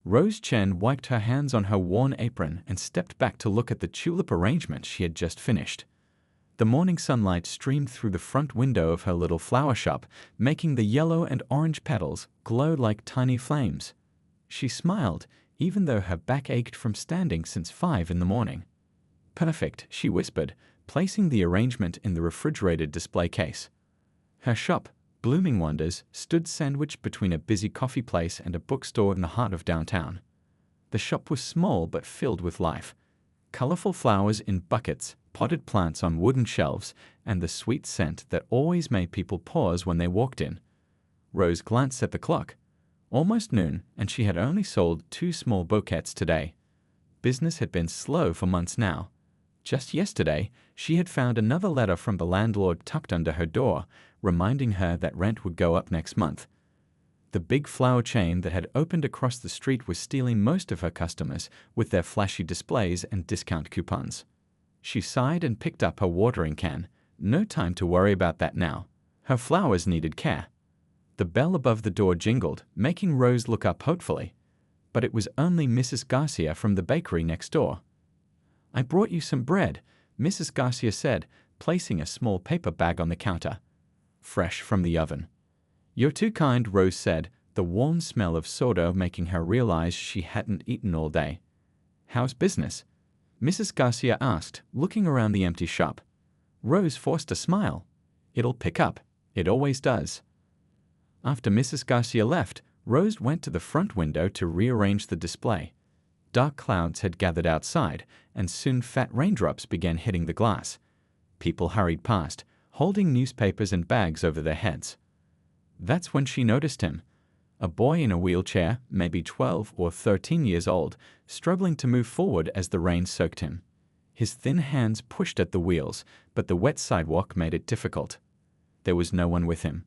Rose Chen wiped her hands on her worn apron and stepped back to look at the tulip arrangement she had just finished. The morning sunlight streamed through the front window of her little flower shop, making the yellow and orange petals glow like tiny flames. She smiled, even though her back ached from standing since 5 in the morning. "Perfect," she whispered, placing the arrangement in the refrigerated display case. Her shop, Blooming Wonders, stood sandwiched between a busy coffee place and a bookstore in the heart of downtown. The shop was small but filled with life. Colorful flowers in buckets, potted plants on wooden shelves, and the sweet scent that always made people pause when they walked in. Rose glanced at the clock. Almost noon, and she had only sold 2 small bouquets today. Business had been slow for months now. Just yesterday, she had found another letter from the landlord tucked under her door, reminding her that rent would go up next month. The big flower chain that had opened across the street was stealing most of her customers with their flashy displays and discount coupons. She sighed and picked up her watering can. No time to worry about that now. Her flowers needed care. The bell above the door jingled, making Rose look up hopefully. But it was only Mrs. Garcia from the bakery next door. "I brought you some bread," Mrs. Garcia said, placing a small paper bag on the counter. "Fresh from the oven." "You're too kind," Rose said, the warm smell of soda making her realize she hadn't eaten all day. "How's business?" Mrs. Garcia asked, looking around the empty shop. Rose forced a smile. "It'll pick up. It always does." After Mrs. Garcia left, Rose went to the front window to rearrange the display. Dark clouds had gathered outside, and soon fat raindrops began hitting the glass. People hurried past, holding newspapers and bags over their heads. That's when she noticed him. A boy in a wheelchair, maybe 12 or 13 years old, struggling to move forward as the rain soaked him. His thin hands pushed at the wheels, but the wet sidewalk made it difficult. There was no one with him.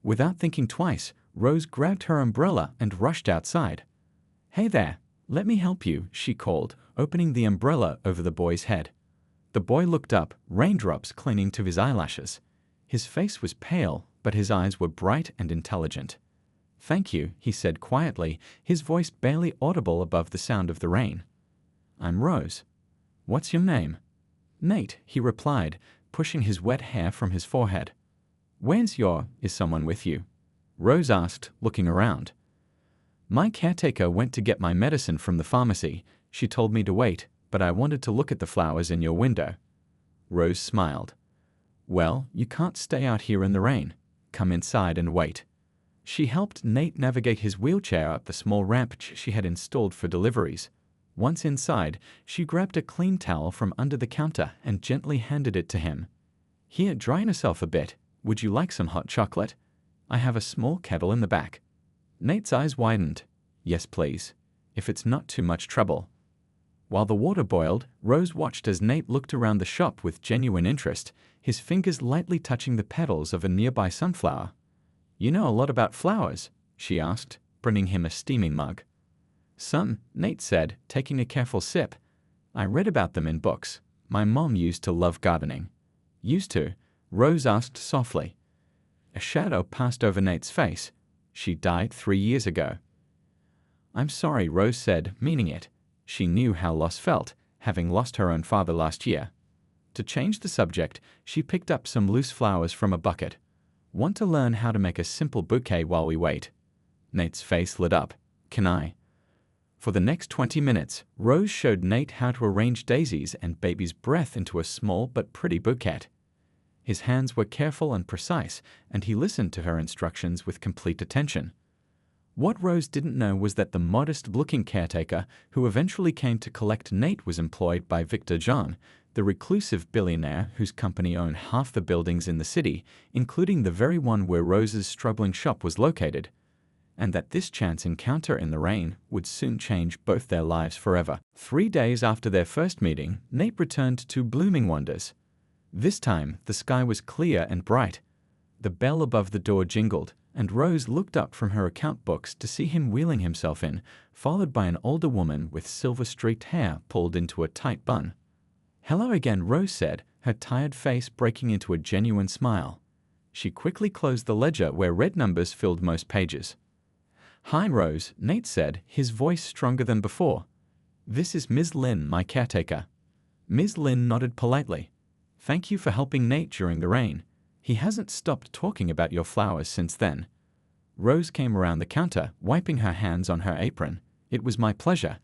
Without thinking twice, Rose grabbed her umbrella and rushed outside. "Hey there, let me help you," she called, opening the umbrella over the boy's head. The boy looked up, raindrops clinging to his eyelashes. His face was pale, but his eyes were bright and intelligent. "Thank you," he said quietly, his voice barely audible above the sound of the rain. "I'm Rose." "What's your name?" "Nate," he replied, pushing his wet hair from his forehead. Is someone with you?" Rose asked, looking around. "My caretaker went to get my medicine from the pharmacy. She told me to wait, but I wanted to look at the flowers in your window." Rose smiled. "Well, you can't stay out here in the rain. Come inside and wait." She helped Nate navigate his wheelchair up the small ramp she had installed for deliveries. Once inside, she grabbed a clean towel from under the counter and gently handed it to him. "Here, dry yourself a bit. Would you like some hot chocolate? I have a small kettle in the back." Nate's eyes widened. "Yes, please. If it's not too much trouble." While the water boiled, Rose watched as Nate looked around the shop with genuine interest, his fingers lightly touching the petals of a nearby sunflower. "You know a lot about flowers?" she asked, bringing him a steaming mug. "Some," Nate said, taking a careful sip. "I read about them in books. My mom used to love gardening." "Used to?" Rose asked softly. A shadow passed over Nate's face. "She died 3 years ago." "I'm sorry," Rose said, meaning it. She knew how loss felt, having lost her own father last year. To change the subject, she picked up some loose flowers from a bucket. "Want to learn how to make a simple bouquet while we wait?" Nate's face lit up. "Can I?" For the next 20 minutes, Rose showed Nate how to arrange daisies and baby's breath into a small but pretty bouquet. His hands were careful and precise, and he listened to her instructions with complete attention. What Rose didn't know was that the modest-looking caretaker who eventually came to collect Nate was employed by Victor John, the reclusive billionaire whose company owned half the buildings in the city, including the very one where Rose's struggling shop was located, and that this chance encounter in the rain would soon change both their lives forever. 3 days after their first meeting, Nate returned to Blooming Wonders. This time, the sky was clear and bright. The bell above the door jingled, and Rose looked up from her account books to see him wheeling himself in, followed by an older woman with silver-streaked hair pulled into a tight bun. "Hello again," Rose said, her tired face breaking into a genuine smile. She quickly closed the ledger where red numbers filled most pages. Hi, Rose, Nate said, his voice stronger than before. This is Ms. Lin, my caretaker. Ms. Lin nodded politely. Thank you for helping Nate during the rain. He hasn't stopped talking about your flowers since then. Rose came around the counter, wiping her hands on her apron. It was my pleasure.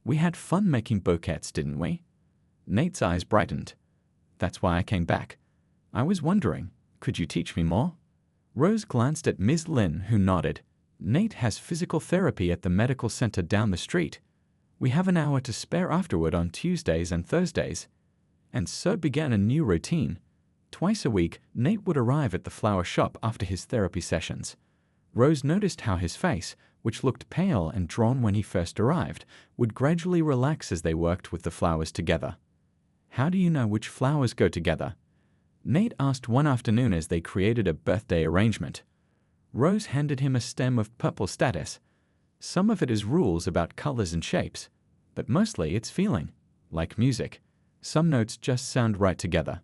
We had fun making bouquets, didn't we? Nate's eyes brightened. That's why I came back. I was wondering, could you teach me more? Rose glanced at Ms. Lin, who nodded. Nate has physical therapy at the medical center down the street. We have an hour to spare afterward on Tuesdays and Thursdays. And so began a new routine. Twice a week, Nate would arrive at the flower shop after his therapy sessions. Rose noticed how his face, which looked pale and drawn when he first arrived, would gradually relax as they worked with the flowers together. How do you know which flowers go together? Nate asked one afternoon as they created a birthday arrangement. Rose handed him a stem of purple statice. Some of it is rules about colors and shapes, but mostly it's feeling, like music. Some notes just sound right together.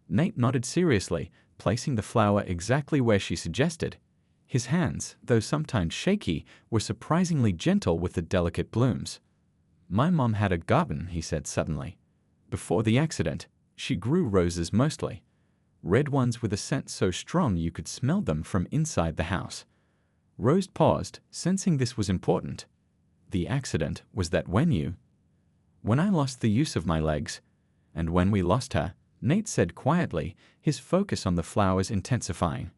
Nate nodded seriously, placing the flower exactly where she suggested. His hands, though sometimes shaky, were surprisingly gentle with the delicate blooms. My mom had a garden, he said suddenly. Before the accident, she grew roses mostly. Red ones with a scent so strong you could smell them from inside the house. Rose paused, sensing this was important. The accident was that when I lost the use of my legs, and when we lost her, Nate said quietly, his focus on the flowers intensifying.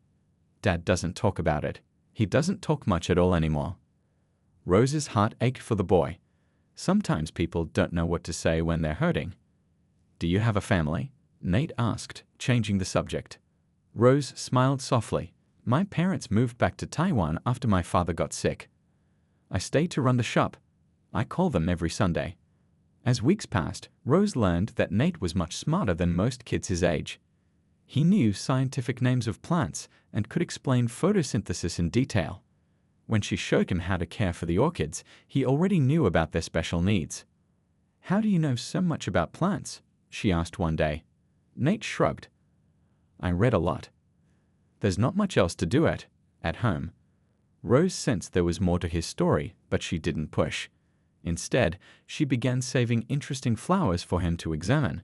Dad doesn't talk about it. He doesn't talk much at all anymore. Rose's heart ached for the boy. Sometimes people don't know what to say when they're hurting. Do you have a family? Nate asked, changing the subject. Rose smiled softly. My parents moved back to Taiwan after my father got sick. I stayed to run the shop. I call them every Sunday. As weeks passed, Rose learned that Nate was much smarter than most kids his age. He knew scientific names of plants and could explain photosynthesis in detail. When she showed him how to care for the orchids, he already knew about their special needs. How do you know so much about plants? She asked one day. Nate shrugged. I read a lot. There's not much else to do at home. Rose sensed there was more to his story, but she didn't push. Instead, she began saving interesting flowers for him to examine.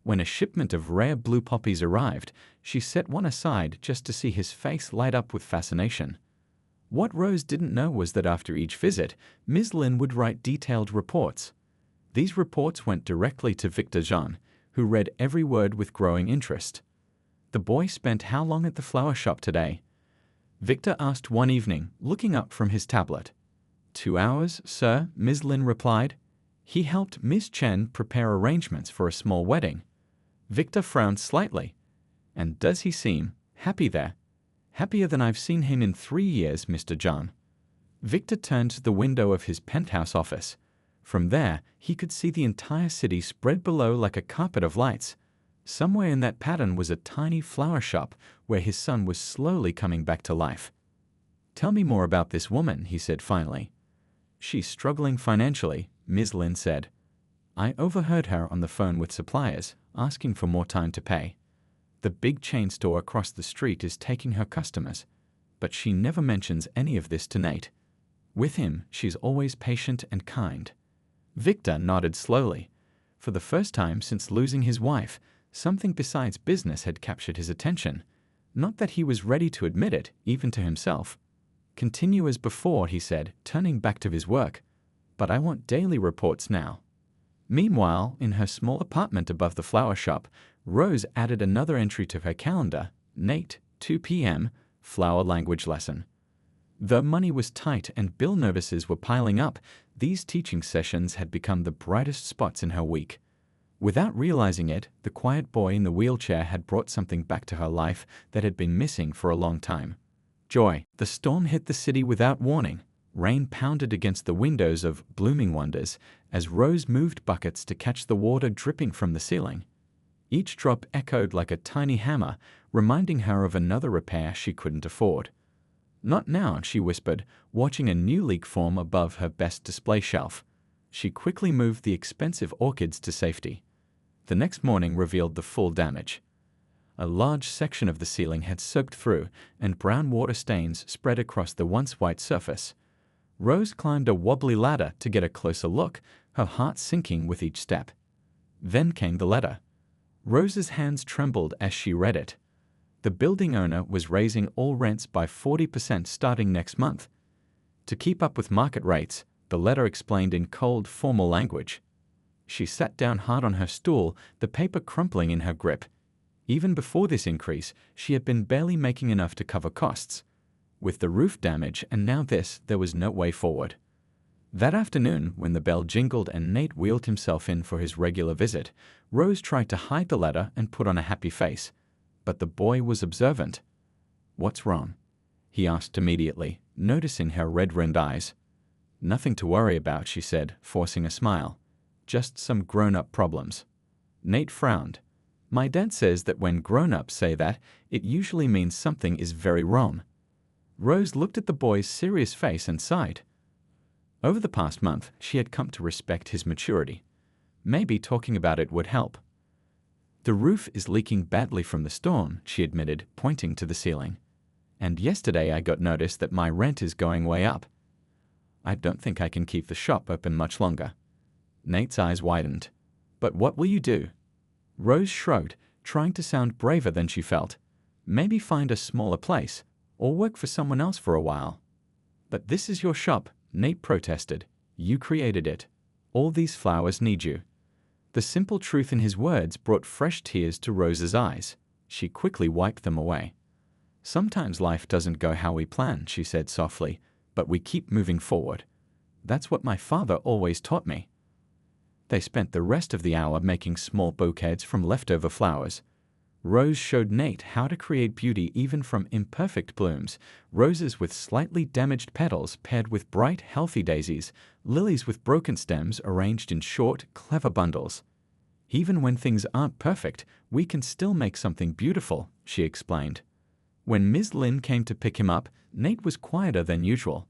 When a shipment of rare blue poppies arrived, she set one aside just to see his face light up with fascination. What Rose didn't know was that after each visit, Ms. Lin would write detailed reports. These reports went directly to Victor Jean, who read every word with growing interest. The boy spent how long at the flower shop today? Victor asked one evening, looking up from his tablet. 2 hours, sir, Ms. Lin replied. He helped Ms. Chen prepare arrangements for a small wedding. Victor frowned slightly. And does he seem happy there? Happier than I've seen him in 3 years, Mr. John. Victor turned to the window of his penthouse office. From there, he could see the entire city spread below like a carpet of lights. Somewhere in that pattern was a tiny flower shop where his son was slowly coming back to life. Tell me more about this woman, he said finally. She's struggling financially, Ms. Lin said. I overheard her on the phone with suppliers, asking for more time to pay. The big chain store across the street is taking her customers, but she never mentions any of this to Nate. With him, she's always patient and kind. Victor nodded slowly. For the first time since losing his wife, something besides business had captured his attention. Not that he was ready to admit it, even to himself. Continue as before, he said, turning back to his work. But I want daily reports now. Meanwhile, in her small apartment above the flower shop, Rose added another entry to her calendar. Nate, 2 p.m., flower language lesson. Though money was tight and bill notices were piling up, these teaching sessions had become the brightest spots in her week. Without realizing it, the quiet boy in the wheelchair had brought something back to her life that had been missing for a long time. Joy. The storm hit the city without warning. Rain pounded against the windows of Blooming Wonders as Rose moved buckets to catch the water dripping from the ceiling. Each drop echoed like a tiny hammer, reminding her of another repair she couldn't afford. Not now, she whispered, watching a new leak form above her best display shelf. She quickly moved the expensive orchids to safety. The next morning revealed the full damage. A large section of the ceiling had soaked through, and brown water stains spread across the once white surface. Rose climbed a wobbly ladder to get a closer look, her heart sinking with each step. Then came the letter. Rose's hands trembled as she read it. The building owner was raising all rents by 40% starting next month. To keep up with market rates, the letter explained in cold, formal language. She sat down hard on her stool, the paper crumpling in her grip. Even before this increase, she had been barely making enough to cover costs. With the roof damage and now this, there was no way forward. That afternoon, when the bell jingled and Nate wheeled himself in for his regular visit, Rose tried to hide the letter and put on a happy face. But the boy was observant. "What's wrong?" he asked immediately, noticing her red-rimmed eyes. "Nothing to worry about," she said, forcing a smile. "Just some grown-up problems." Nate frowned. "My dad says that when grown-ups say that, it usually means something is very wrong." Rose looked at the boy's serious face and sighed. Over the past month, she had come to respect his maturity. Maybe talking about it would help. "The roof is leaking badly from the storm," she admitted, pointing to the ceiling. "And yesterday I got notice that my rent is going way up. I don't think I can keep the shop open much longer." Nate's eyes widened. "But what will you do?" Rose shrugged, trying to sound braver than she felt. "Maybe find a smaller place, or work for someone else for a while." "But this is your shop," Nate protested. "You created it. All these flowers need you." The simple truth in his words brought fresh tears to Rose's eyes. She quickly wiped them away. "Sometimes life doesn't go how we plan," she said softly, "but we keep moving forward. That's what my father always taught me." They spent the rest of the hour making small bouquets from leftover flowers. Rose showed Nate how to create beauty even from imperfect blooms, roses with slightly damaged petals paired with bright, healthy daisies, lilies with broken stems arranged in short, clever bundles. "Even when things aren't perfect, we can still make something beautiful," she explained. When Ms. Lin came to pick him up, Nate was quieter than usual.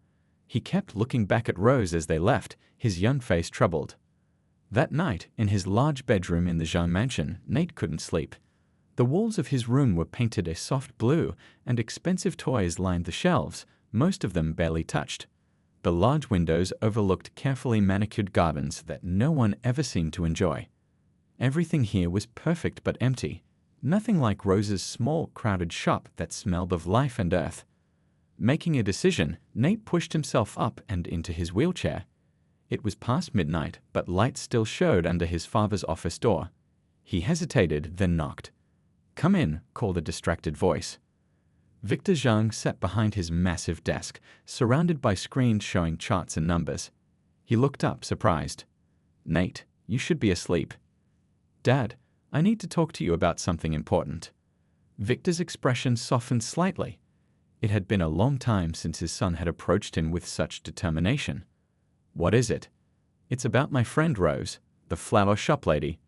He kept looking back at Rose as they left, his young face troubled. That night, in his large bedroom in the Zhang mansion, Nate couldn't sleep. The walls of his room were painted a soft blue, and expensive toys lined the shelves, most of them barely touched. The large windows overlooked carefully manicured gardens that no one ever seemed to enjoy. Everything here was perfect but empty, nothing like Rose's small, crowded shop that smelled of life and earth. Making a decision, Nate pushed himself up and into his wheelchair. It was past midnight, but lights still showed under his father's office door. He hesitated, then knocked. "Come in," called a distracted voice. Victor Zhang sat behind his massive desk, surrounded by screens showing charts and numbers. He looked up, surprised. "Nate, you should be asleep." "Dad, I need to talk to you about something important." Victor's expression softened slightly. It had been a long time since his son had approached him with such determination. "What is it?" "It's about my friend Rose, the flower shop lady."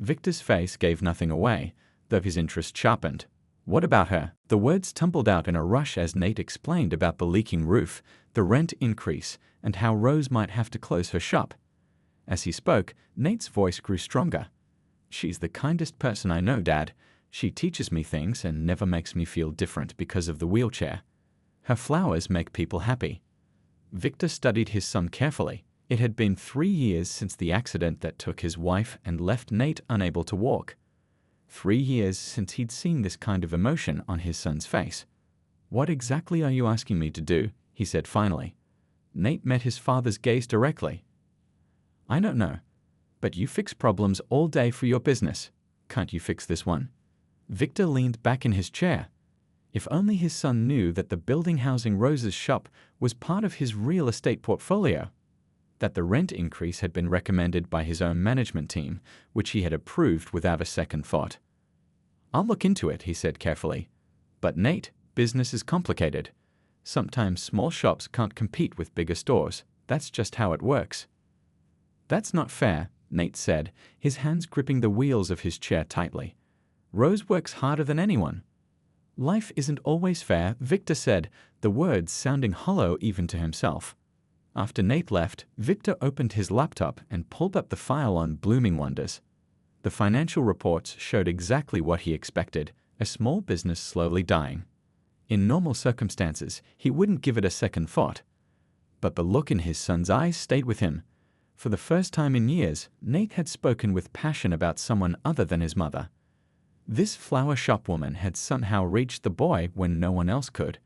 Victor's face gave nothing away, though his interest sharpened. "What about her?" The words tumbled out in a rush as Nate explained about the leaking roof, the rent increase, and how Rose might have to close her shop. As he spoke, Nate's voice grew stronger. "She's the kindest person I know, Dad. She teaches me things and never makes me feel different because of the wheelchair. Her flowers make people happy." Victor studied his son carefully. It had been 3 years since the accident that took his wife and left Nate unable to walk. 3 years since he'd seen this kind of emotion on his son's face. "What exactly are you asking me to do?" he said finally. Nate met his father's gaze directly. "I don't know, but you fix problems all day for your business. Can't you fix this one?" Victor leaned back in his chair. If only his son knew that the building housing Rose's shop was part of his real estate portfolio, that the rent increase had been recommended by his own management team, which he had approved without a second thought. "I'll look into it," he said carefully. "But Nate, business is complicated. Sometimes small shops can't compete with bigger stores. That's just how it works." "That's not fair," Nate said, his hands gripping the wheels of his chair tightly. "Rose works harder than anyone." "Life isn't always fair," Victor said, the words sounding hollow even to himself. After Nate left, Victor opened his laptop and pulled up the file on Blooming Wonders. The financial reports showed exactly what he expected, a small business slowly dying. In normal circumstances, he wouldn't give it a second thought. but the look in his son's eyes stayed with him. For the first time in years, Nate had spoken with passion about someone other than his mother. This flower shop woman had somehow reached the boy when no one else could.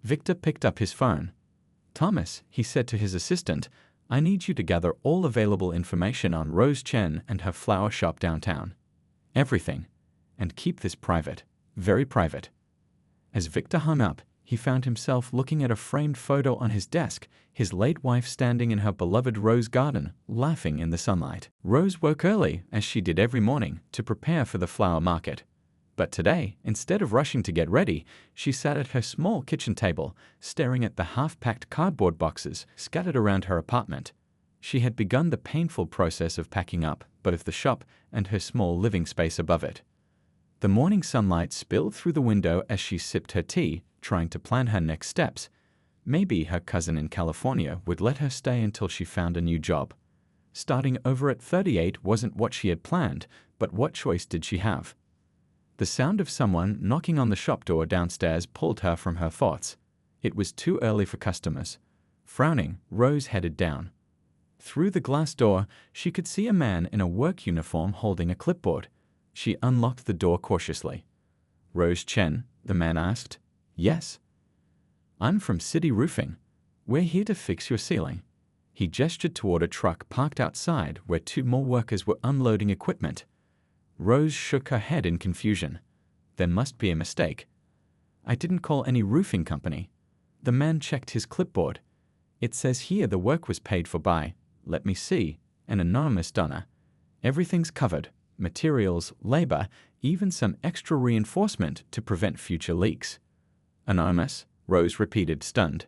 Victor picked up his phone. "Thomas," he said to his assistant, "I need you to gather all available information on Rose Chen and her flower shop downtown. Everything. And keep this private. Very private." As Victor hung up, he found himself looking at a framed photo on his desk, his late wife standing in her beloved rose garden, laughing in the sunlight. Rose woke early, as she did every morning, to prepare for the flower market. But today, instead of rushing to get ready, she sat at her small kitchen table, staring at the half-packed cardboard boxes scattered around her apartment. She had begun the painful process of packing up both the shop and her small living space above it. The morning sunlight spilled through the window as she sipped her tea, trying to plan her next steps. Maybe her cousin in California would let her stay until she found a new job. Starting over at 38 wasn't what she had planned, but what choice did she have? The sound of someone knocking on the shop door downstairs pulled her from her thoughts. It was too early for customers. Frowning, Rose headed down. Through the glass door, she could see a man in a work uniform holding a clipboard. She unlocked the door cautiously. "Rose Chen?" the man asked. "Yes." "I'm from City Roofing. We're here to fix your ceiling." He gestured toward a truck parked outside where two more workers were unloading equipment. Rose shook her head in confusion. There must be a mistake. "I didn't call any roofing company." The man checked his clipboard. "It says here the work was paid for by, let me see, an anonymous donor. Everything's covered. Materials, labor, even some extra reinforcement to prevent future leaks." "Anonymous?" Rose repeated, stunned.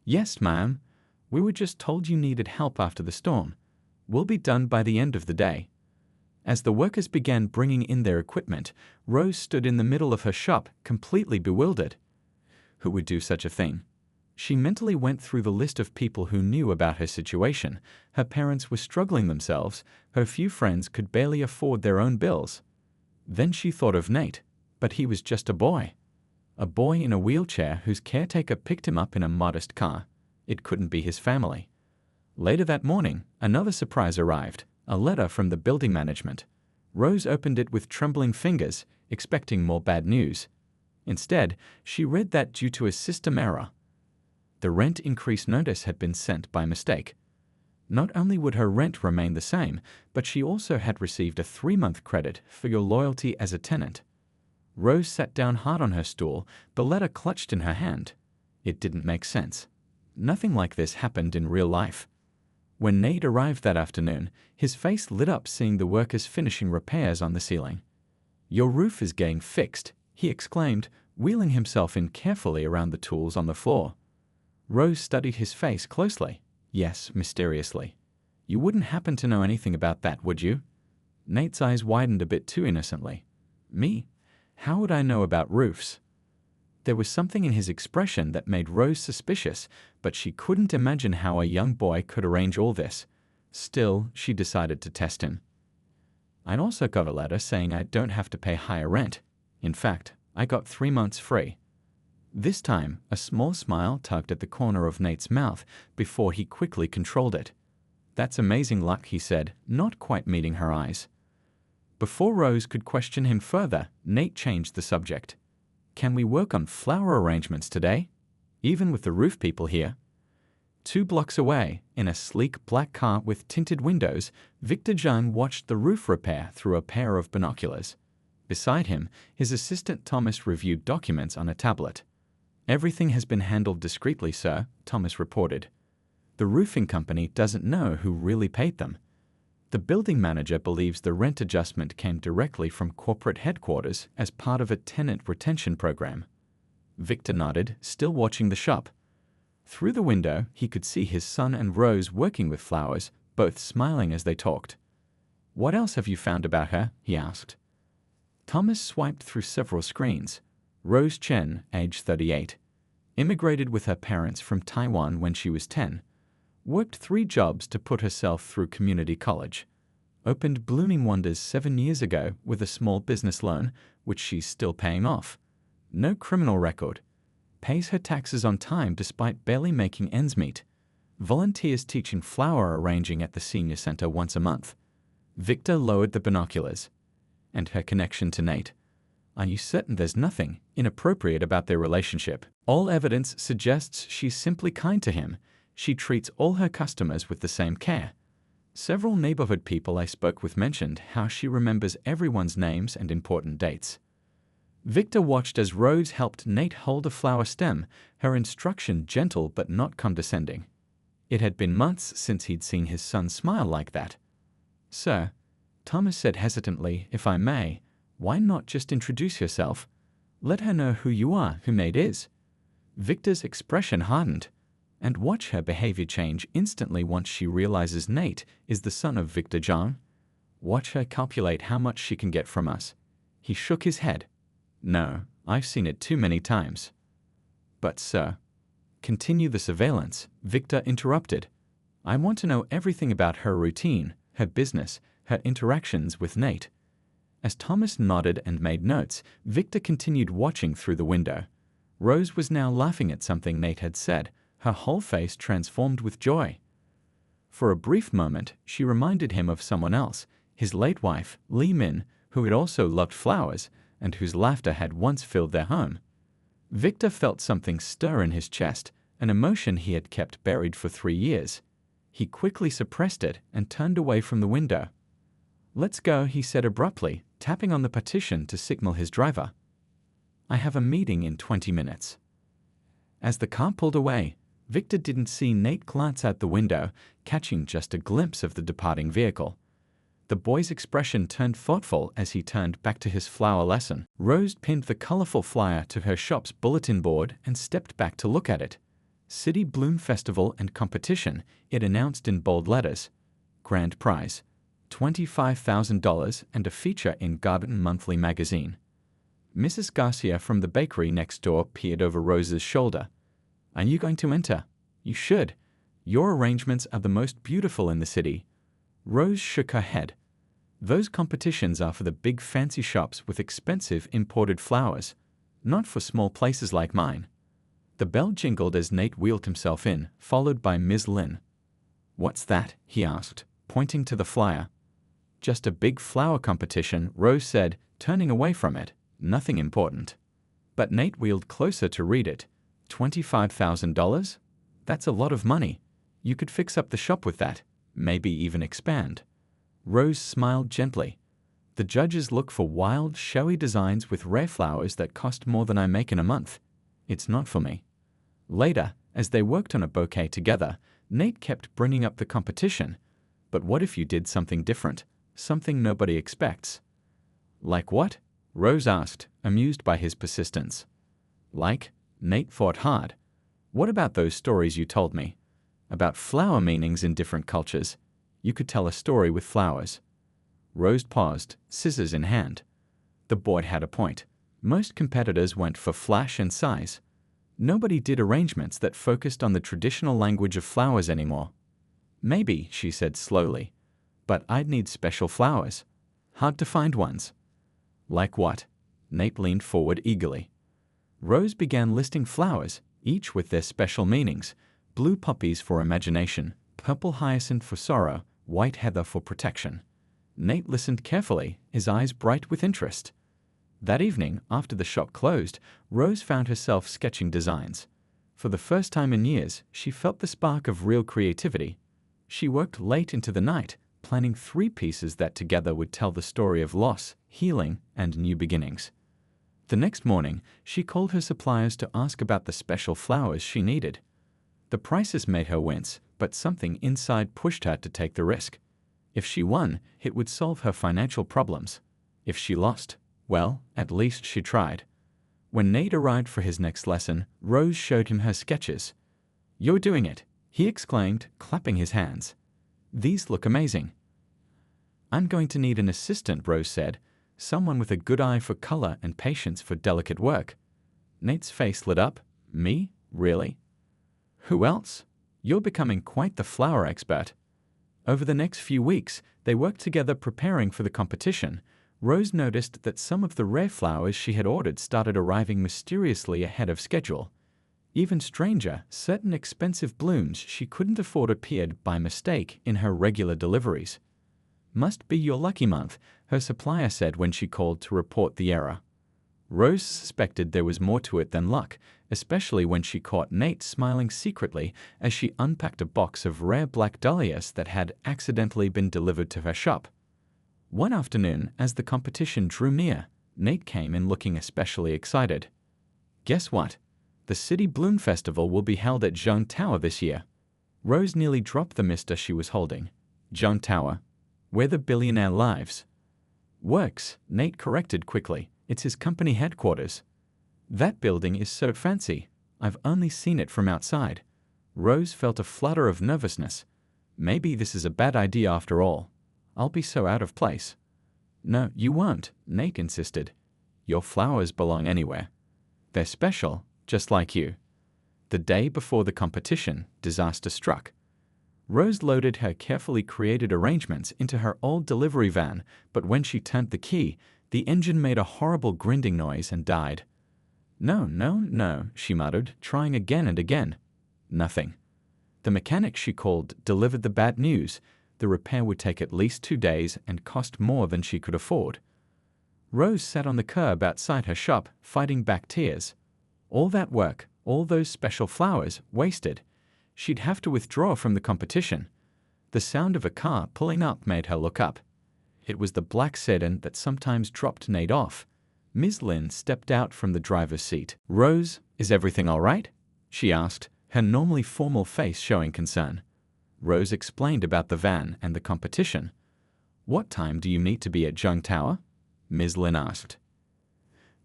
"Yes, ma'am. We were just told you needed help after the storm. We'll be done by the end of the day." As the workers began bringing in their equipment, Rose stood in the middle of her shop, completely bewildered. Who would do such a thing? She mentally went through the list of people who knew about her situation. Her parents were struggling themselves, her few friends could barely afford their own bills. Then she thought of Nate, but he was just a boy. A boy in a wheelchair whose caretaker picked him up in a modest car. It couldn't be his family. Later that morning, another surprise arrived, a letter from the building management. Rose opened it with trembling fingers, expecting more bad news. Instead, she read that due to a system error, the rent increase notice had been sent by mistake. Not only would her rent remain the same, but she also had received a 3-month credit for your loyalty as a tenant. Rose sat down hard on her stool, the letter clutched in her hand. It didn't make sense. Nothing like this happened in real life. When Nate arrived that afternoon, his face lit up seeing the workers finishing repairs on the ceiling. "Your roof is getting fixed," he exclaimed, wheeling himself in carefully around the tools on the floor. Rose studied his face closely. "Yes," mysteriously. "You wouldn't happen to know anything about that, would you?" Nate's eyes widened a bit too innocently. "Me? How would I know about roofs?" There was something in his expression that made Rose suspicious, but she couldn't imagine how a young boy could arrange all this. Still, she decided to test him. "I also got a letter saying I don't have to pay higher rent. In fact, I got 3 months free." This time, a small smile tugged at the corner of Nate's mouth before he quickly controlled it. "That's amazing luck," he said, not quite meeting her eyes. Before Rose could question him further, Nate changed the subject. "Can we work on flower arrangements today? Even with the roof people here?" 2 blocks away, in a sleek black car with tinted windows, Victor Zhang watched the roof repair through a pair of binoculars. Beside him, his assistant Thomas reviewed documents on a tablet. "Everything has been handled discreetly, sir," Thomas reported. "The roofing company doesn't know who really paid them. The building manager believes the rent adjustment came directly from corporate headquarters as part of a tenant retention program." Victor nodded, still watching the shop. Through the window, he could see his son and Rose working with flowers, both smiling as they talked. "What else have you found about her?" he asked. Thomas swiped through several screens. Rose Chen, age 38. Immigrated with her parents from Taiwan when she was 10. Worked 3 jobs to put herself through community college. Opened Blooming Wonders 7 years ago with a small business loan, which she's still paying off. No criminal record. Pays her taxes on time despite barely making ends meet. volunteers teaching flower arranging at the senior center once a month. Victor lowered the binoculars. And her connection to Nate. Are you certain there's nothing inappropriate about their relationship? All evidence suggests she's simply kind to him. She treats all her customers with the same care. Several neighborhood people I spoke with mentioned how she remembers everyone's names and important dates. Victor watched as Rose helped Nate hold a flower stem, her instruction gentle but not condescending. It had been months since he'd seen his son smile like that. "Sir," Thomas said hesitantly, "if I may, why not just introduce yourself? Let her know who you are, who Nate is." Victor's expression hardened. And watch her behavior change instantly once she realizes Nate is the son of Victor Zhang. Watch her calculate how much she can get from us. He shook his head. "No, I've seen it too many times." "But, sir—" "Continue the surveillance," Victor interrupted. "I want to know everything about her routine, her business, her interactions with Nate." As Thomas nodded and made notes, Victor continued watching through the window. Rose was now laughing at something Nate had said, her whole face transformed with joy. For a brief moment, she reminded him of someone else, his late wife, Li Min, who had also loved flowers and whose laughter had once filled their home. Victor felt something stir in his chest, an emotion he had kept buried for 3 years. He quickly suppressed it and turned away from the window. "Let's go," he said abruptly, tapping on the partition to signal his driver. "I have a meeting in 20 minutes. As the car pulled away, Victor didn't see Nate glance out the window, catching just a glimpse of the departing vehicle. The boy's expression turned thoughtful as he turned back to his flower lesson. Rose pinned the colorful flyer to her shop's bulletin board and stepped back to look at it. City Bloom Festival and Competition, it announced in bold letters. Grand prize, $25,000 and a feature in Garden Monthly magazine. Mrs. Garcia from the bakery next door peered over Rose's shoulder. "Are you going to enter? You should. Your arrangements are the most beautiful in the city." Rose shook her head. "Those competitions are for the big fancy shops with expensive imported flowers, not for small places like mine." The bell jingled as Nate wheeled himself in, followed by Ms. Lin. "What's that?" he asked, pointing to the flyer. "Just a big flower competition," Rose said, turning away from it. "Nothing important." But Nate wheeled closer to read it. $25,000? That's a lot of money. You could fix up the shop with that, maybe even expand. Rose smiled gently. "The judges look for wild, showy designs with rare flowers that cost more than I make in a month. It's not for me." Later, as they worked on a bouquet together, Nate kept bringing up the competition. "But what if you did something different, something nobody expects?" "Like what?" Rose asked, amused by his persistence. "Like?" Nate thought hard. "What about those stories you told me? About flower meanings in different cultures? You could tell a story with flowers." Rose paused, scissors in hand. The boy had a point. Most competitors went for flash and size. Nobody did arrangements that focused on the traditional language of flowers anymore. "Maybe," she said slowly. "But I'd need special flowers. Hard to find ones." "Like what?" Nate leaned forward eagerly. Rose began listing flowers, each with their special meanings. Blue poppies for imagination, purple hyacinth for sorrow, white heather for protection. Nate listened carefully, his eyes bright with interest. That evening, after the shop closed, Rose found herself sketching designs. For the first time in years, she felt the spark of real creativity. She worked late into the night, planning 3 pieces that together would tell the story of loss, healing, and new beginnings. The next morning, she called her suppliers to ask about the special flowers she needed. The prices made her wince, but something inside pushed her to take the risk. If she won, it would solve her financial problems. If she lost, well, at least she tried. When Nate arrived for his next lesson, Rose showed him her sketches. "You're doing it," he exclaimed, clapping his hands. "These look amazing." "I'm going to need an assistant," Rose said. "Someone with a good eye for color and patience for delicate work." Nate's face lit up. "Me? Really?" "Who else? You're becoming quite the flower expert." Over the next few weeks, they worked together preparing for the competition. Rose noticed that some of the rare flowers she had ordered started arriving mysteriously ahead of schedule. Even stranger, certain expensive blooms she couldn't afford appeared by mistake in her regular deliveries. "Must be your lucky month," her supplier said when she called to report the error. Rose suspected there was more to it than luck, especially when she caught Nate smiling secretly as she unpacked a box of rare black dahlias that had accidentally been delivered to her shop. One afternoon, as the competition drew near, Nate came in looking especially excited. "Guess what? The City Bloom Festival will be held at Zhang Tower this year." Rose nearly dropped the mister she was holding. "Zhang Tower? Where the billionaire lives?" "Works," Nate corrected quickly. "It's his company headquarters." "That building is so fancy. I've only seen it from outside." Rose felt a flutter of nervousness. Maybe this is a bad idea after all. I'll be so out of place. "No, you won't," Nate insisted. "Your flowers belong anywhere. They're special, just like you." The day before the competition, disaster struck. Rose loaded her carefully created arrangements into her old delivery van, but when she turned the key, the engine made a horrible grinding noise and died. "No, no, no," she muttered, trying again and again. Nothing. The mechanic she called delivered the bad news. The repair would take at least 2 days and cost more than she could afford. Rose sat on the curb outside her shop, fighting back tears. All that work, all those special flowers, wasted. She'd have to withdraw from the competition. The sound of a car pulling up made her look up. It was the black sedan that sometimes dropped Nate off. Ms. Lin stepped out from the driver's seat. "Rose, is everything all right?" she asked, her normally formal face showing concern. Rose explained about the van and the competition. "What time do you need to be at Zhang Tower?" Ms. Lin asked.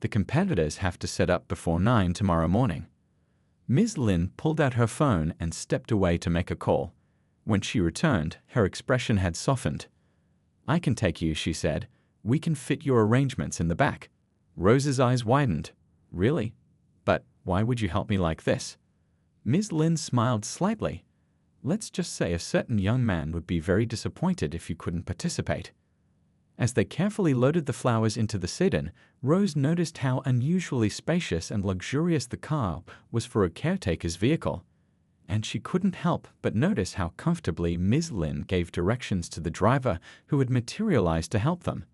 "The competitors have to set up before 9 tomorrow morning." Ms. Lin pulled out her phone and stepped away to make a call. When she returned, her expression had softened. "I can take you," she said. "We can fit your arrangements in the back." Rose's eyes widened. "Really? But why would you help me like this?" Ms. Lin smiled slightly. "Let's just say a certain young man would be very disappointed if you couldn't participate." As they carefully loaded the flowers into the sedan, Rose noticed how unusually spacious and luxurious the car was for a caretaker's vehicle. And she couldn't help but notice how comfortably Ms. Lin gave directions to the driver who had materialized to help them.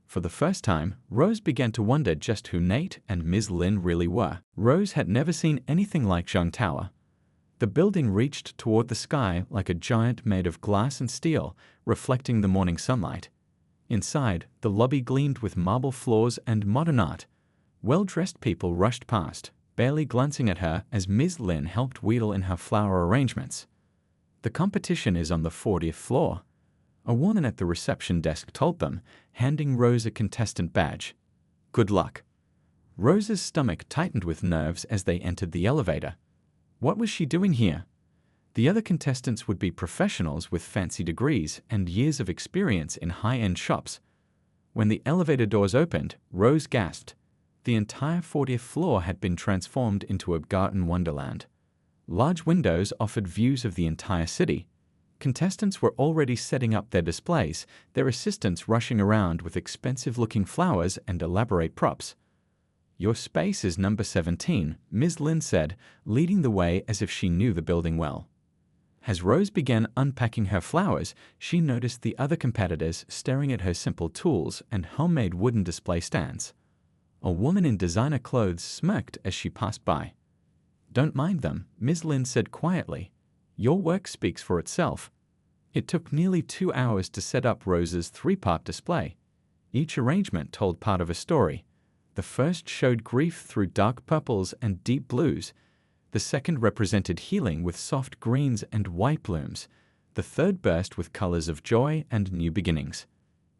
For the first time, Rose began to wonder just who Nate and Ms. Lin really were. Rose had never seen anything like Zhang Tower. The building reached toward the sky like a giant made of glass and steel, reflecting the morning sunlight. Inside, the lobby gleamed with marble floors and modern art. Well-dressed people rushed past, barely glancing at her as Ms. Lin helped wheedle in her flower arrangements. "The competition is on the 40th floor," a woman at the reception desk told them, handing Rose a contestant badge. "Good luck." Rose's stomach tightened with nerves as they entered the elevator. What was she doing here? The other contestants would be professionals with fancy degrees and years of experience in high-end shops. When the elevator doors opened, Rose gasped. The entire 40th floor had been transformed into a garden wonderland. Large windows offered views of the entire city. Contestants were already setting up their displays, their assistants rushing around with expensive-looking flowers and elaborate props. "Your space is number 17, Ms. Lin said, leading the way as if she knew the building well. As Rose began unpacking her flowers, she noticed the other competitors staring at her simple tools and homemade wooden display stands. A woman in designer clothes smirked as she passed by. "Don't mind them," Ms. Lin said quietly. "Your work speaks for itself." It took nearly 2 hours to set up Rose's 3-part display. Each arrangement told part of a story. The first showed grief through dark purples and deep blues. The second represented healing with soft greens and white blooms. The third burst with colors of joy and new beginnings.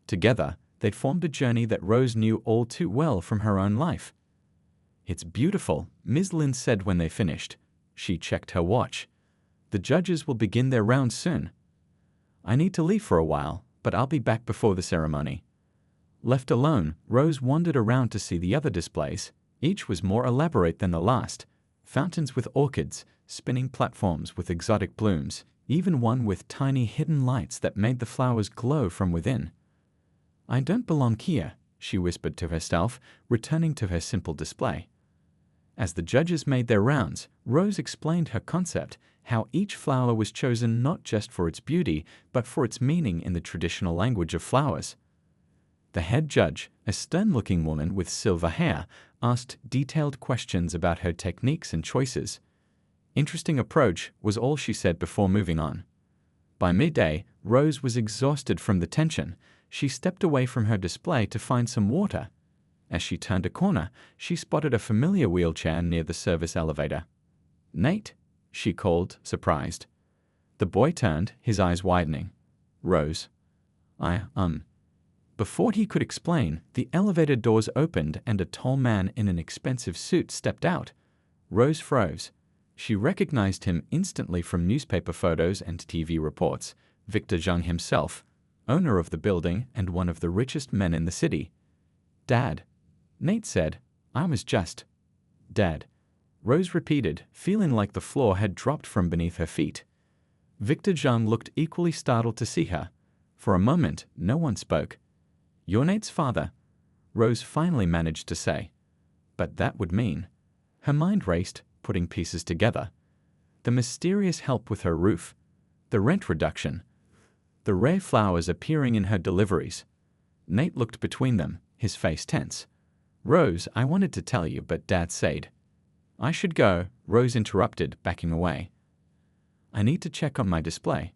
Together, they formed a journey that Rose knew all too well from her own life. "It's beautiful," Ms. Lin said when they finished. She checked her watch. "The judges will begin their round soon. I need to leave for a while, but I'll be back before the ceremony." Left alone, Rose wandered around to see the other displays. Each was more elaborate than the last. Fountains with orchids, spinning platforms with exotic blooms, even one with tiny hidden lights that made the flowers glow from within. "I don't belong here," she whispered to herself, returning to her simple display. As the judges made their rounds, Rose explained her concept, how each flower was chosen not just for its beauty, but for its meaning in the traditional language of flowers. The head judge, a stern-looking woman with silver hair, asked detailed questions about her techniques and choices. "Interesting approach," was all she said before moving on. By midday, Rose was exhausted from the tension. She stepped away from her display to find some water. As she turned a corner, she spotted a familiar wheelchair near the service elevator. "Nate," she called, surprised. The boy turned, his eyes widening. "Rose. Before he could explain, the elevator doors opened and a tall man in an expensive suit stepped out. Rose froze. She recognized him instantly from newspaper photos and TV reports. Victor Zhang himself, owner of the building and one of the richest men in the city. "Dad," Nate said. "I was just..." "Dad," Rose repeated, feeling like the floor had dropped from beneath her feet. Victor Zhang looked equally startled to see her. For a moment, no one spoke. "You're Nate's father," Rose finally managed to say. But that would mean... Her mind raced, putting pieces together. The mysterious help with her roof, the rent reduction, the rare flowers appearing in her deliveries. Nate looked between them, his face tense. "Rose, I wanted to tell you, but Dad said..." "I should go," Rose interrupted, backing away. "I need to check on my display."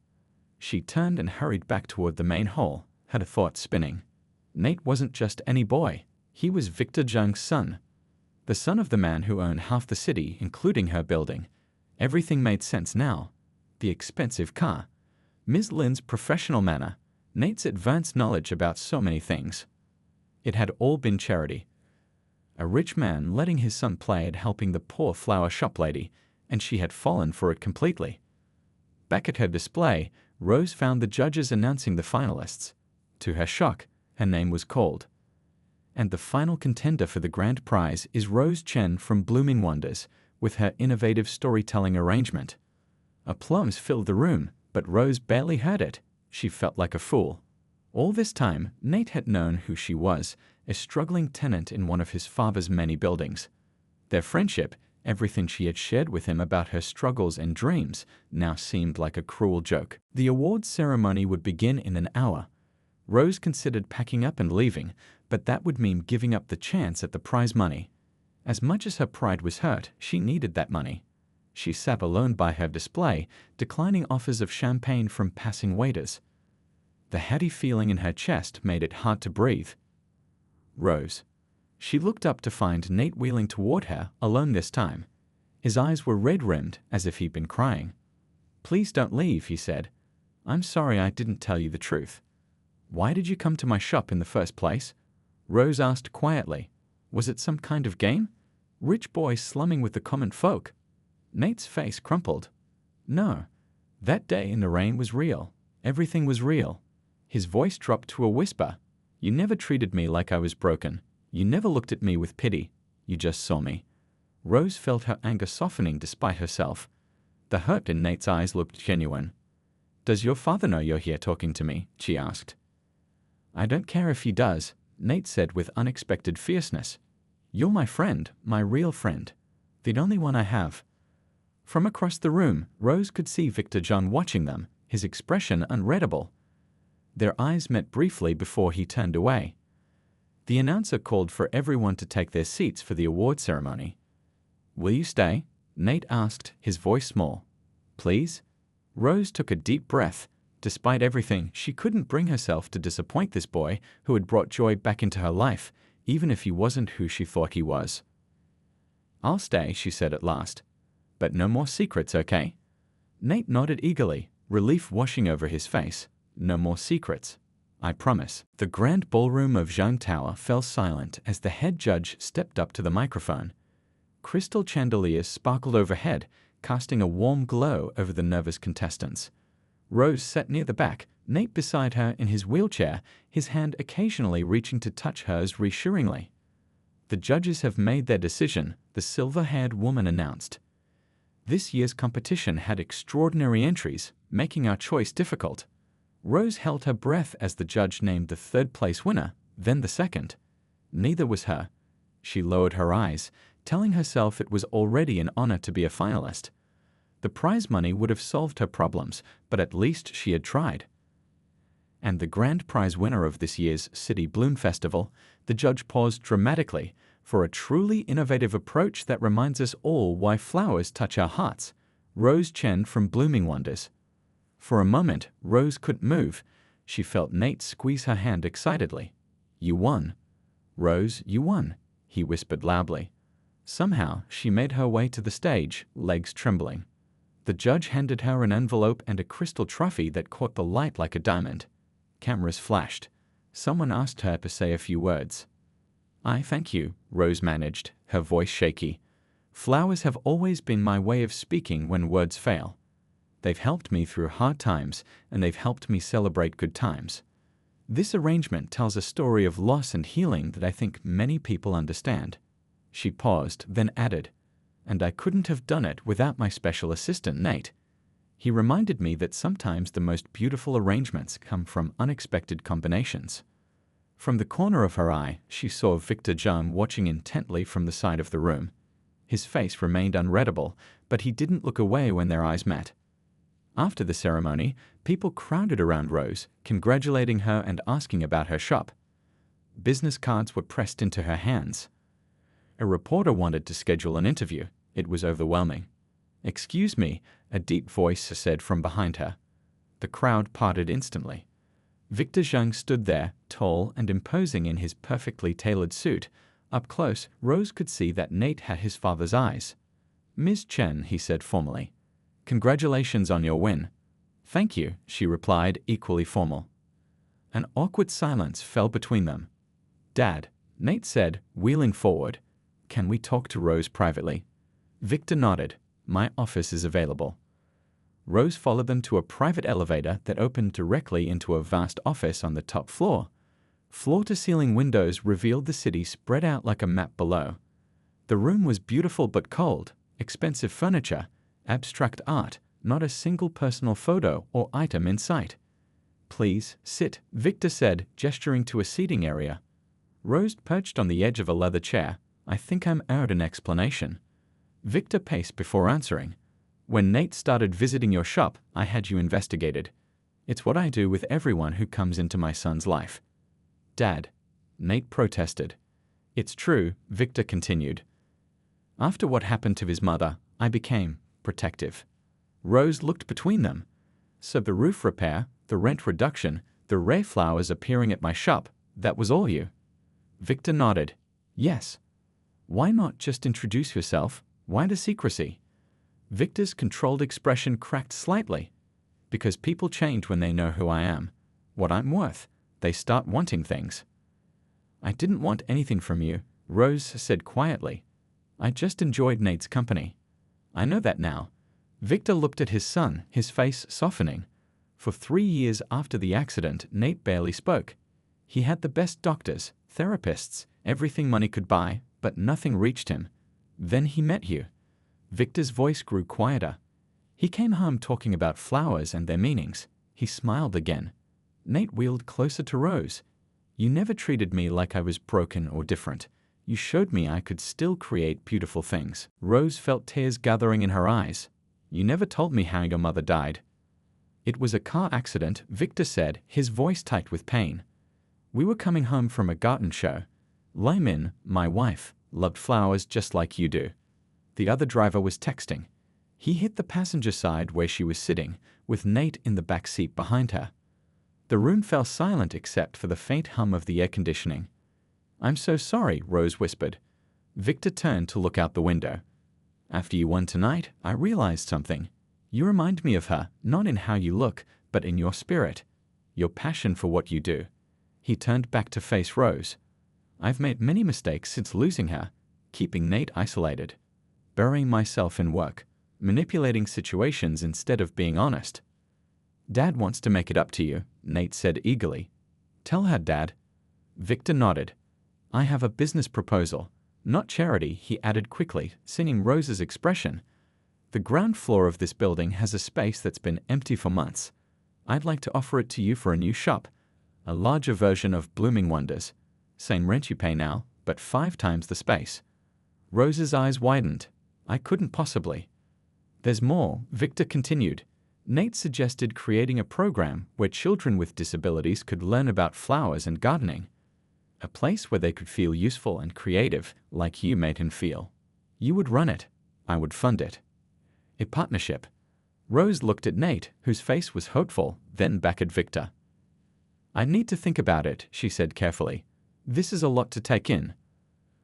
She turned and hurried back toward the main hall, her thoughts spinning. Nate wasn't just any boy. He was Victor Zhang's son. The son of the man who owned half the city, including her building. Everything made sense now. The expensive car, Ms. Lin's professional manner, Nate's advanced knowledge about so many things. It had all been charity. A rich man letting his son play at helping the poor flower shop lady, and she had fallen for it completely. Back at her display, Rose found the judges announcing the finalists. To her shock, her name was called. And the final contender for the grand prize is Rose Chen from Blooming Wonders, with her innovative storytelling arrangement. Applause filled the room, but Rose barely heard it. She felt like a fool. All this time, Nate had known who she was, a struggling tenant in one of his father's many buildings. Their friendship, everything she had shared with him about her struggles and dreams, now seemed like a cruel joke. The awards ceremony would begin in an hour. Rose considered packing up and leaving, but that would mean giving up the chance at the prize money. As much as her pride was hurt, she needed that money. She sat alone by her display, declining offers of champagne from passing waiters. The heady feeling in her chest made it hard to breathe. Rose. She looked up to find Nate wheeling toward her, alone this time. His eyes were red-rimmed, as if he'd been crying. "Please don't leave," he said. "I'm sorry I didn't tell you the truth." "Why did you come to my shop in the first place?" Rose asked quietly. "Was it some kind of game? Rich boy slumming with the common folk?" Nate's face crumpled. "No. That day in the rain was real. Everything was real." His voice dropped to a whisper. "You never treated me like I was broken. You never looked at me with pity. You just saw me." Rose felt her anger softening despite herself. The hurt in Nate's eyes looked genuine. "Does your father know you're here talking to me?" she asked. "I don't care if he does," Nate said with unexpected fierceness. "You're my friend, my real friend. The only one I have." From across the room, Rose could see Victor Zhang watching them, his expression unreadable. Their eyes met briefly before he turned away. The announcer called for everyone to take their seats for the award ceremony. "Will you stay?" Nate asked, his voice small. "Please?" Rose took a deep breath. Despite everything, she couldn't bring herself to disappoint this boy who had brought joy back into her life, even if he wasn't who she thought he was. "I'll stay," she said at last. "But no more secrets, okay?" Nate nodded eagerly, relief washing over his face. "No more secrets. I promise." The grand ballroom of Zhang Tower fell silent as the head judge stepped up to the microphone. Crystal chandeliers sparkled overhead, casting a warm glow over the nervous contestants. Rose sat near the back, Nate beside her in his wheelchair, his hand occasionally reaching to touch hers reassuringly. "The judges have made their decision," the silver-haired woman announced. "This year's competition had extraordinary entries, making our choice difficult." Rose held her breath as the judge named the third-place winner, then the second. Neither was her. She lowered her eyes, telling herself it was already an honor to be a finalist. The prize money would have solved her problems, but at least she had tried. And the grand prize winner of this year's City Bloom Festival, the judge paused dramatically for a truly innovative approach that reminds us all why flowers touch our hearts. Rose Chen from Blooming Wonders. For a moment, Rose couldn't move. She felt Nate squeeze her hand excitedly. "You won. Rose, you won," he whispered loudly. Somehow, she made her way to the stage, legs trembling. The judge handed her an envelope and a crystal trophy that caught the light like a diamond. Cameras flashed. Someone asked her to say a few words. "I thank you," Rose managed, her voice shaky. "Flowers have always been my way of speaking when words fail. They've helped me through hard times, and they've helped me celebrate good times. This arrangement tells a story of loss and healing that I think many people understand." She paused, then added, "And I couldn't have done it without my special assistant, Nate. He reminded me that sometimes the most beautiful arrangements come from unexpected combinations." From the corner of her eye, she saw Victor Zhang watching intently from the side of the room. His face remained unreadable, but he didn't look away when their eyes met. After the ceremony, people crowded around Rose, congratulating her and asking about her shop. Business cards were pressed into her hands. A reporter wanted to schedule an interview. It was overwhelming. "Excuse me," a deep voice said from behind her. The crowd parted instantly. Victor Zhang stood there, tall and imposing in his perfectly tailored suit. Up close, Rose could see that Nate had his father's eyes. "Ms. Chen," he said formally, "congratulations on your win." "Thank you," she replied, equally formal. An awkward silence fell between them. "Dad," Nate said, wheeling forward, "can we talk to Rose privately?" Victor nodded. "My office is available." Rose followed them to a private elevator that opened directly into a vast office on the top floor. Floor-to-ceiling windows revealed the city spread out like a map below. The room was beautiful but cold, expensive furniture, abstract art, not a single personal photo or item in sight. "Please, sit," Victor said, gesturing to a seating area. Rose perched on the edge of a leather chair. "I think I'm owed an explanation." Victor paced before answering. "When Nate started visiting your shop, I had you investigated. It's what I do with everyone who comes into my son's life." "Dad," Nate protested. "It's true," Victor continued. "After what happened to his mother, I became protective." Rose looked between them. "So the roof repair, the rent reduction, the rare flowers appearing at my shop, that was all you?" Victor nodded. "Yes." "Why not just introduce yourself? Why the secrecy?" Victor's controlled expression cracked slightly. "Because people change when they know who I am, what I'm worth. They start wanting things." "I didn't want anything from you," Rose said quietly. "I just enjoyed Nate's company." "I know that now." Victor looked at his son, his face softening. For 3 years after the accident, Nate barely spoke. He had the best doctors, therapists, everything money could buy, but nothing reached him. Then he met you. Victor's voice grew quieter. He came home talking about flowers and their meanings. He smiled again. Nate wheeled closer to Rose. "You never treated me like I was broken or different. You showed me I could still create beautiful things." Rose felt tears gathering in her eyes. "You never told me how your mother died." "It was a car accident," Victor said, his voice tight with pain. "We were coming home from a garden show. Lai Min, my wife, loved flowers just like you do. The other driver was texting. He hit the passenger side where she was sitting, with Nate in the back seat behind her. The room fell silent except for the faint hum of the air conditioning. "I'm so sorry," Rose whispered. Victor turned to look out the window. "After you won tonight, I realized something. You remind me of her, not in how you look, but in your spirit, your passion for what you do." He turned back to face Rose. "I've made many mistakes since losing her, keeping Nate isolated, burying myself in work, manipulating situations instead of being honest." "Dad wants to make it up to you," Nate said eagerly. "Tell her, Dad." Victor nodded. "I have a business proposal. Not charity," he added quickly, seeing Rose's expression. "The ground floor of this building has a space that's been empty for months. I'd like to offer it to you for a new shop, a larger version of Blooming Wonders. Same rent you pay now, but 5 times the space." Rose's eyes widened. I couldn't possibly. There's more, Victor continued. Nate suggested creating a program where children with disabilities could learn about flowers and gardening. A place where they could feel useful and creative, like you made him feel. You would run it. I would fund it. A partnership. Rose looked at Nate, whose face was hopeful, then back at Victor. I need to think about it, she said carefully. This is a lot to take in.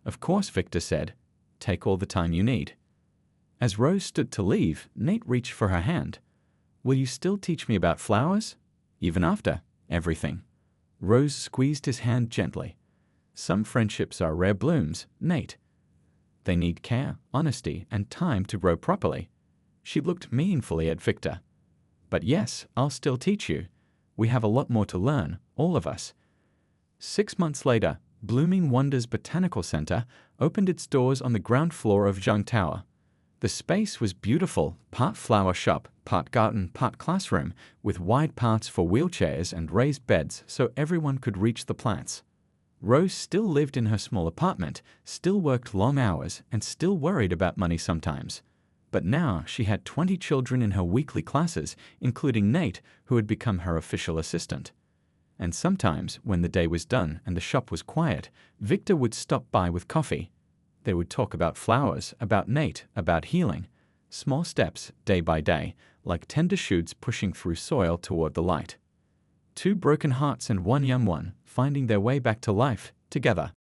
Of course, Victor said. Take all the time you need. As Rose stood to leave, Nate reached for her hand. Will you still teach me about flowers? Even after everything. Rose squeezed his hand gently. Some friendships are rare blooms, Nate. They need care, honesty, and time to grow properly. She looked meaningfully at Victor. But yes, I'll still teach you. We have a lot more to learn, all of us. 6 months later, Blooming Wonders Botanical Center opened its doors on the ground floor of Zhang Tower. The space was beautiful, part flower shop, part garden, part classroom, with wide paths for wheelchairs and raised beds so everyone could reach the plants. Rose still lived in her small apartment, still worked long hours, and still worried about money sometimes. But now she had 20 children in her weekly classes, including Nate, who had become her official assistant. And sometimes, when the day was done and the shop was quiet, Victor would stop by with coffee. They would talk about flowers, about Nate, about healing. Small steps, day by day, like tender shoots pushing through soil toward the light. 2 broken hearts and one young one, finding their way back to life, together.